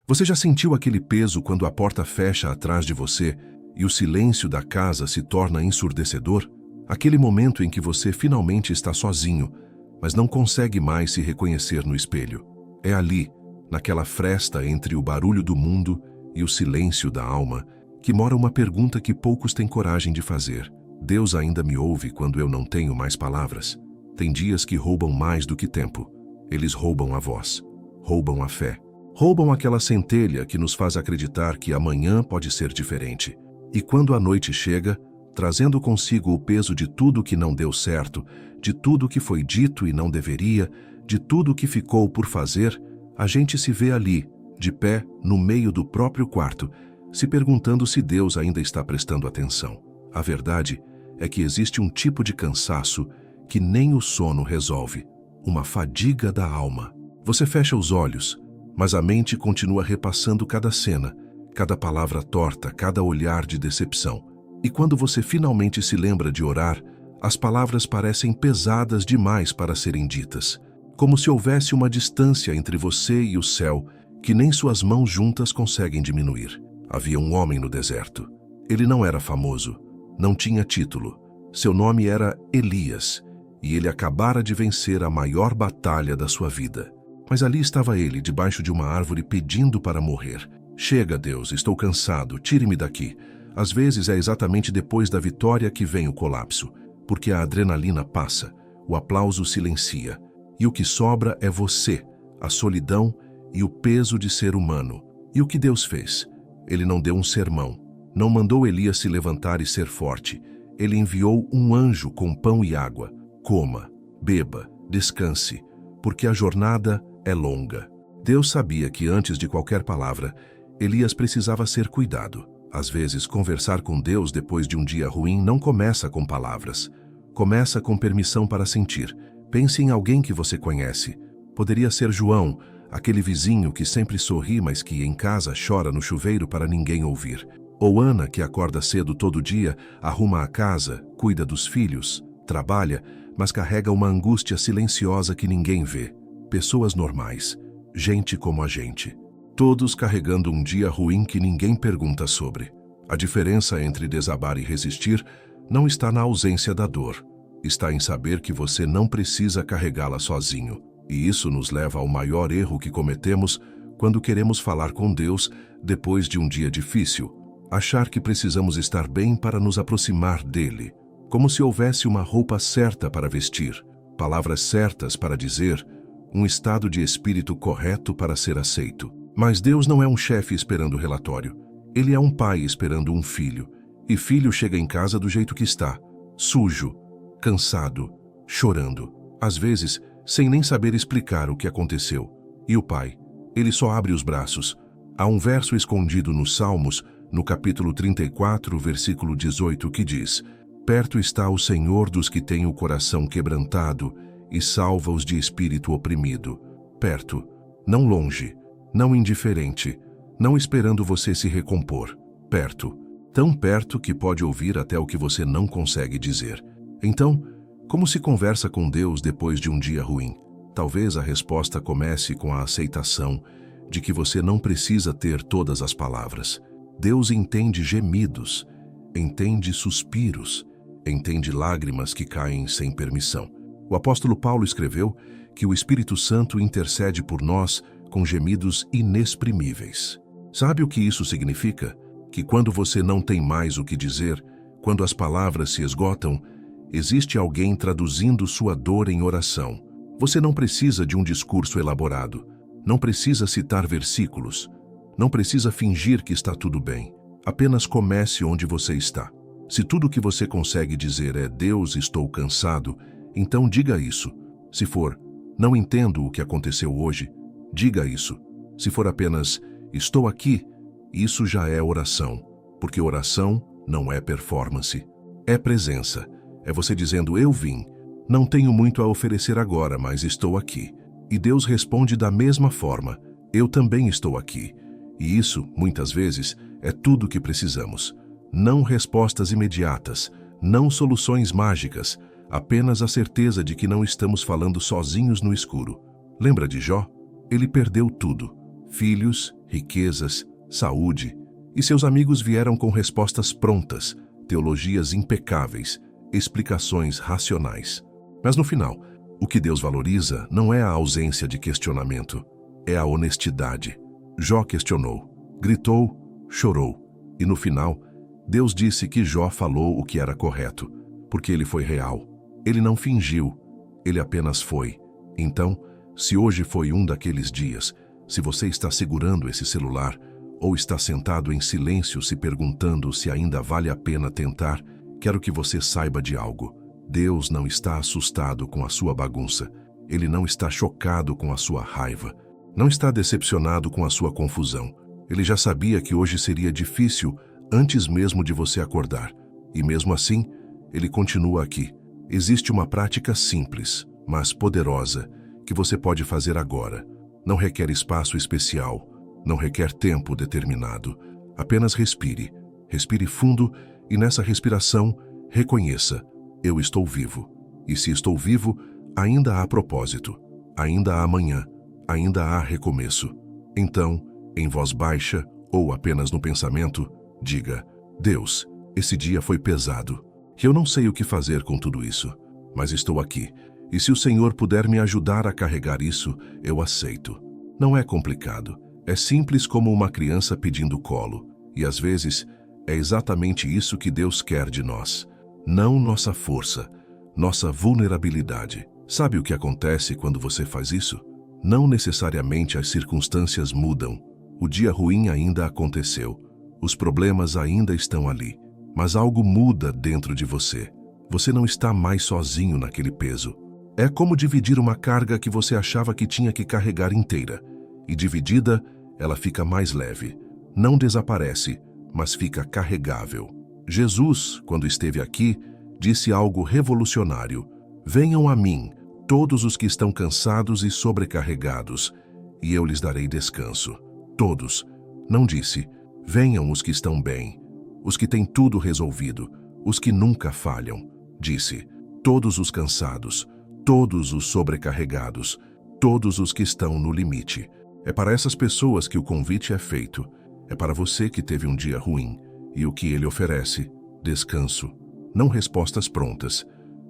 Você já sentiu aquele peso quando a porta fecha atrás de você e o silêncio da casa se torna ensurdecedor? Aquele momento em que você finalmente está sozinho, mas não consegue mais se reconhecer no espelho. É ali, naquela fresta entre o barulho do mundo e o silêncio da alma, que mora uma pergunta que poucos têm coragem de fazer. Deus ainda me ouve quando eu não tenho mais palavras? Tem dias que roubam mais do que tempo. Eles roubam a voz, roubam a fé, roubam aquela centelha que nos faz acreditar que amanhã pode ser diferente. E quando a noite chega, trazendo consigo o peso de tudo que não deu certo, de tudo que foi dito e não deveria, de tudo que ficou por fazer, a gente se vê ali, de pé, no meio do próprio quarto, se perguntando se Deus ainda está prestando atenção. A verdade é que existe um tipo de cansaço que nem o sono resolve, uma fadiga da alma. Você fecha os olhos, mas a mente continua repassando cada cena, cada palavra torta, cada olhar de decepção. E quando você finalmente se lembra de orar, as palavras parecem pesadas demais para serem ditas, como se houvesse uma distância entre você e o céu que nem suas mãos juntas conseguem diminuir. Havia um homem no deserto. Ele não era famoso, não tinha título. Seu nome era Elias, e ele acabara de vencer a maior batalha da sua vida. Mas ali estava ele, debaixo de uma árvore, pedindo para morrer. Chega, Deus, estou cansado, tire-me daqui. Às vezes é exatamente depois da vitória que vem o colapso, porque a adrenalina passa, o aplauso silencia, e o que sobra é você, a solidão e o peso de ser humano. E o que Deus fez? Ele não deu um sermão, não mandou Elias se levantar e ser forte. Ele enviou um anjo com pão e água. Coma, beba, descanse, porque a jornada é longa. Deus sabia que antes de qualquer palavra, Elias precisava ser cuidado. Às vezes, conversar com Deus depois de um dia ruim não começa com palavras. Começa com permissão para sentir. Pense em alguém que você conhece. Poderia ser João, aquele vizinho que sempre sorri, mas que em casa chora no chuveiro para ninguém ouvir. Ou Ana, que acorda cedo todo dia, arruma a casa, cuida dos filhos, trabalha, mas carrega uma angústia silenciosa que ninguém vê. Pessoas normais, gente como a gente. Todos carregando um dia ruim que ninguém pergunta sobre. A diferença entre desabar e resistir não está na ausência da dor. Está em saber que você não precisa carregá-la sozinho. E isso nos leva ao maior erro que cometemos quando queremos falar com Deus depois de um dia difícil. Achar que precisamos estar bem para nos aproximar dele. Como se houvesse uma roupa certa para vestir, palavras certas para dizer, um estado de espírito correto para ser aceito. Mas Deus não é um chefe esperando relatório. Ele é um pai esperando um filho. E filho chega em casa do jeito que está, sujo, cansado, chorando. Às vezes, sem nem saber explicar o que aconteceu. E o pai, ele só abre os braços. Há um verso escondido nos Salmos, no capítulo 34, versículo 18, que diz: perto está o Senhor dos que têm o coração quebrantado e salva os de espírito oprimido. Perto, não longe, não indiferente, não esperando você se recompor. Perto, tão perto que pode ouvir até o que você não consegue dizer. Então, como se conversa com Deus depois de um dia ruim? Talvez a resposta comece com a aceitação de que você não precisa ter todas as palavras. Deus entende gemidos, entende suspiros, entende lágrimas que caem sem permissão. O apóstolo Paulo escreveu que o Espírito Santo intercede por nós com gemidos inexprimíveis. Sabe o que isso significa? Que quando você não tem mais o que dizer, quando as palavras se esgotam, existe alguém traduzindo sua dor em oração. Você não precisa de um discurso elaborado, não precisa citar versículos, não precisa fingir que está tudo bem. Apenas comece onde você está. Se tudo o que você consegue dizer é Deus, estou cansado, então diga isso. Se for, não entendo o que aconteceu hoje, diga isso. Se for apenas, estou aqui, isso já é oração, porque oração não é performance. É presença. É você dizendo, eu vim. Não tenho muito a oferecer agora, mas estou aqui. E Deus responde da mesma forma, eu também estou aqui. E isso, muitas vezes, é tudo o que precisamos. Não respostas imediatas, não soluções mágicas, apenas a certeza de que não estamos falando sozinhos no escuro. Lembra de Jó? Ele perdeu tudo. filhos, riquezas, saúde, e seus amigos vieram com respostas prontas, teologias impecáveis, explicações racionais. Mas no final, o que Deus valoriza não é a ausência de questionamento, é a honestidade. Jó questionou, gritou, chorou, e no final, Deus disse que Jó falou o que era correto, porque ele foi real. Ele não fingiu, ele apenas foi. Então, se hoje foi um daqueles dias, se você está segurando esse celular ou está sentado em silêncio se perguntando se ainda vale a pena tentar, quero que você saiba de algo. Deus não está assustado com a sua bagunça. Ele não está chocado com a sua raiva. Não está decepcionado com a sua confusão. Ele já sabia que hoje seria difícil antes mesmo de você acordar. E mesmo assim, ele continua aqui. Existe uma prática simples, mas poderosa, que você pode fazer agora. Não requer espaço especial, não requer tempo determinado. Apenas respire. Respire fundo e nessa respiração, reconheça: eu estou vivo. E se estou vivo, ainda há propósito, ainda há amanhã, ainda há recomeço. Então, em voz baixa ou apenas no pensamento, diga: Deus, esse dia foi pesado. Eu não sei o que fazer com tudo isso, mas estou aqui. E se o Senhor puder me ajudar a carregar isso, eu aceito. Não é complicado. É simples como uma criança pedindo colo. E às vezes, é exatamente isso que Deus quer de nós. Não nossa força, nossa vulnerabilidade. Sabe o que acontece quando você faz isso? Não necessariamente as circunstâncias mudam. O dia ruim ainda aconteceu. Os problemas ainda estão ali. Mas algo muda dentro de você. Você não está mais sozinho naquele peso. É como dividir uma carga que você achava que tinha que carregar inteira. E dividida, ela fica mais leve. Não desaparece, mas fica carregável. Jesus, quando esteve aqui, disse algo revolucionário: venham a mim, todos os que estão cansados e sobrecarregados, e eu lhes darei descanso. Todos. Não disse: venham os que estão bem, os que têm tudo resolvido, os que nunca falham. Disse: todos os cansados, todos os sobrecarregados, todos os que estão no limite. É para essas pessoas que o convite é feito. É para você que teve um dia ruim. E o que ele oferece? Descanso. Não respostas prontas.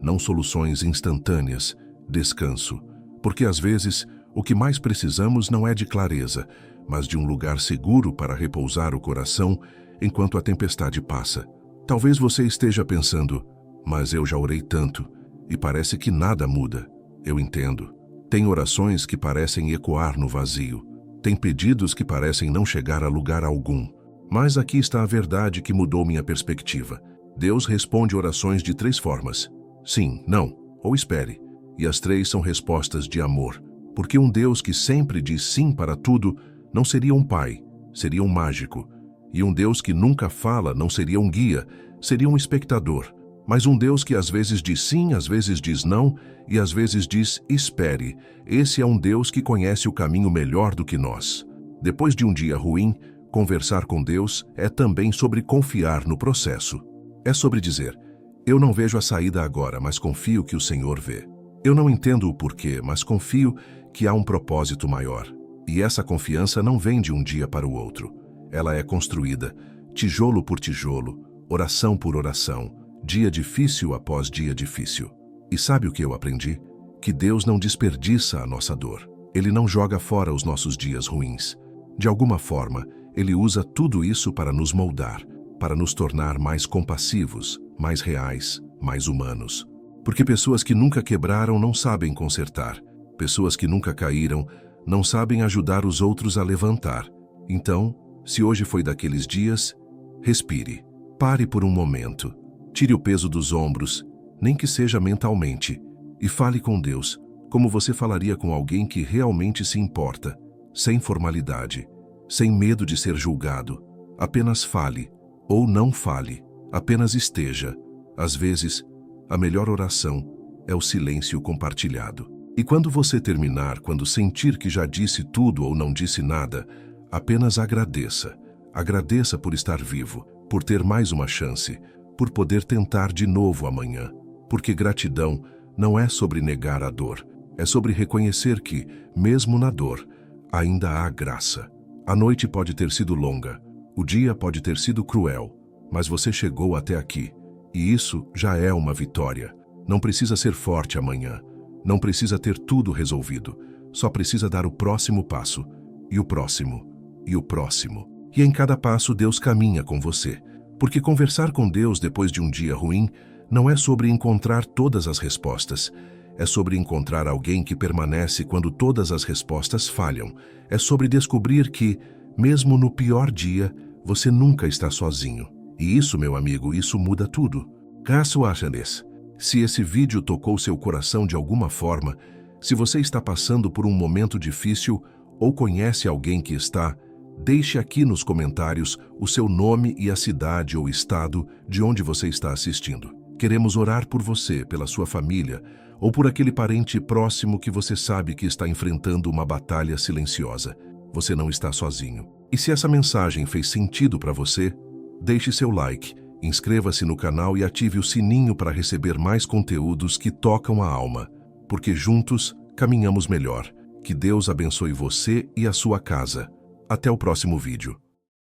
Não soluções instantâneas. Descanso. Porque às vezes, o que mais precisamos não é de clareza, mas de um lugar seguro para repousar o coração enquanto a tempestade passa. Talvez você esteja pensando: mas eu já orei tanto, e parece que nada muda. Eu entendo. Tem orações que parecem ecoar no vazio. Tem pedidos que parecem não chegar a lugar algum. Mas aqui está a verdade que mudou minha perspectiva. Deus responde orações de 3 formas: sim, não ou espere. E as 3 são respostas de amor. Porque um Deus que sempre diz sim para tudo não seria um pai, seria um mágico. E um Deus que nunca fala não seria um guia, seria um espectador. Mas um Deus que às vezes diz sim, às vezes diz não, e às vezes diz espere. Esse é um Deus que conhece o caminho melhor do que nós. Depois de um dia ruim, conversar com Deus é também sobre confiar no processo. É sobre dizer: eu não vejo a saída agora, mas confio que o Senhor vê. Eu não entendo o porquê, mas confio que há um propósito maior. E essa confiança não vem de um dia para o outro. Ela é construída, tijolo por tijolo, oração por oração, dia difícil após dia difícil. E sabe o que eu aprendi? Que Deus não desperdiça a nossa dor. Ele não joga fora os nossos dias ruins. De alguma forma, Ele usa tudo isso para nos moldar, para nos tornar mais compassivos, mais reais, mais humanos. Porque pessoas que nunca quebraram não sabem consertar. Pessoas que nunca caíram não sabem ajudar os outros a levantar. Então, se hoje foi daqueles dias, respire. Pare por um momento. Tire o peso dos ombros, nem que seja mentalmente, e fale com Deus, como você falaria com alguém que realmente se importa, sem formalidade, sem medo de ser julgado. Apenas fale, ou não fale, apenas esteja. Às vezes, a melhor oração é o silêncio compartilhado. E quando você terminar, quando sentir que já disse tudo ou não disse nada, apenas agradeça. Agradeça por estar vivo, por ter mais uma chance, por poder tentar de novo amanhã. Porque gratidão não é sobre negar a dor, é sobre reconhecer que, mesmo na dor, ainda há graça. A noite pode ter sido longa, o dia pode ter sido cruel, mas você chegou até aqui, e isso já é uma vitória. Não precisa ser forte amanhã, não precisa ter tudo resolvido, só precisa dar o próximo passo, e o próximo, e o próximo. E em cada passo Deus caminha com você, porque conversar com Deus depois de um dia ruim não é sobre encontrar todas as respostas, é sobre encontrar alguém que permanece quando todas as respostas falham, é sobre descobrir que, mesmo no pior dia, você nunca está sozinho. E isso, meu amigo, isso muda tudo. Caso achanes, se esse vídeo tocou seu coração de alguma forma, se você está passando por um momento difícil ou conhece alguém que está, deixe aqui nos comentários o seu nome e a cidade ou estado de onde você está assistindo. Queremos orar por você, pela sua família ou por aquele parente próximo que você sabe que está enfrentando uma batalha silenciosa. Você não está sozinho. E se essa mensagem fez sentido para você, deixe seu like, inscreva-se no canal e ative o sininho para receber mais conteúdos que tocam a alma, porque juntos caminhamos melhor. Que Deus abençoe você e a sua casa. Até o próximo vídeo.